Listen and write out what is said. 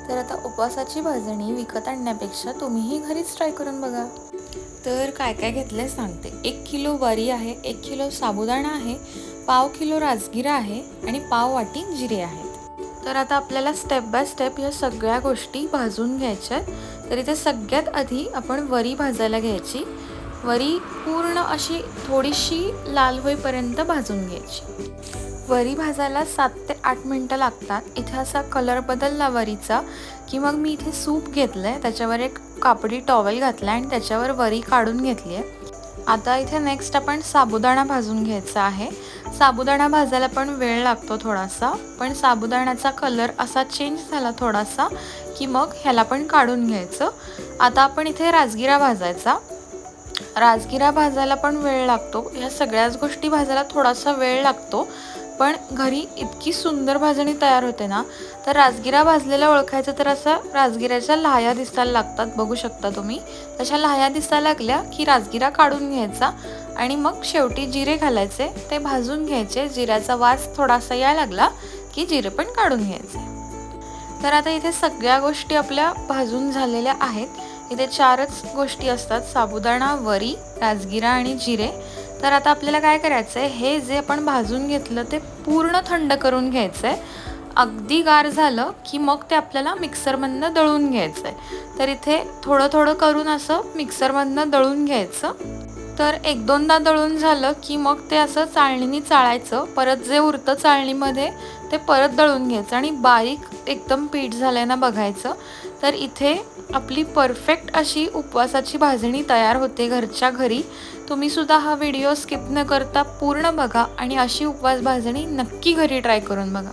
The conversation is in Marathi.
तर आता उपवासाची भाजणी विकत आणण्यापेक्षा तुम्हीही घरीच ट्राय करून बघा. तर काय काय घेतलंय सांगते. 1 किलो वरी आहे, 1 किलो साबुदाणा आहे, पाव किलो राजगिरा आहे आणि पाव वाटी जिरे आहेत. तर आता आपल्याला स्टेप बाय स्टेप या सगळ्या गोष्टी भाजून घ्यायच्या. तर इथे सगळ्यात आधी आपण वरी भाजायला घ्यायची. वरी पूर्ण अशी थोडीशी लाल होईपर्यंत भाजून घ्यायची. वरी भाजायला 7 ते 8 मिनटं लागतात. इथे असा कलर बदलला वरीचा की मग मी इथे सूप घेतलं आहे, त्याच्यावर एक कापडी टॉवेल घातला आणि त्याच्यावर वरी काढून घेतली आहे. आता इथे नेक्स्ट आपण साबुदाणा भाजून घ्यायचा आहे. साबुदाणा भाजायला पण वेळ लागतो थोडासा, पण साबुदाण्याचा कलर असा चेंज झाला थोडासा की मग ह्याला पण काढून घ्यायचं. आता आपण इथे राजगिरा भाजायचा. राजगिरा भाजायला पण वेळ लागतो. ह्या सगळ्याच गोष्टी भाजायला थोडासा वेळ लागतो, पण घरी इतकी सुंदर भाजणी तयार होते ना. तर राजगिरा भाजलेला ओळखायचं तर असं राजगिऱ्याच्या लाह्या दिसायला लागतात, बघू शकता तुम्ही. तशा लाह्या दिसायला लागल्या की राजगिरा काढून घ्यायचा आणि मग शेवटी जिरे घालायचे, ते भाजून घ्यायचे. जिऱ्याचा वास थोडासा यायला लागला की जिरे पण काढून घ्यायचे. तर आता इथे सगळ्या गोष्टी आपल्या भाजून झालेल्या आहेत. इथे 4च गोष्टी असतात, साबुदाणा, वरी, राजगिरा आणि जिरे. तर आता आपल्याला काय करायचं आहे, हे जे आपण भाजून घेतलं ते पूर्ण थंड करून घ्यायचं आहे. अगदी गार झालं की मग ते आपल्याला मिक्सरमधनं दळून घ्यायचं आहे. तर इथे थोडं थोडं करून असं मिक्सरमधनं दळून घ्यायचं. तर 1-2दा दळून झालं की मग ते असं चाळणीने चाळायचं. परत जे उरतं चाळणीमध्ये ते परत दळून घ्यायचं आणि बारीक एकदम पीठ झालंय ना बघायचं. तर इथे आपली परफेक्ट अशी उपवासाची भाजणी तयार होते घरच्या घरी. तुम्ही सुद्धा हा व्हिडिओ स्किप न करता पूर्ण बघा आणि अशी उपवास भाजणी नक्की घरी ट्राय करून बघा.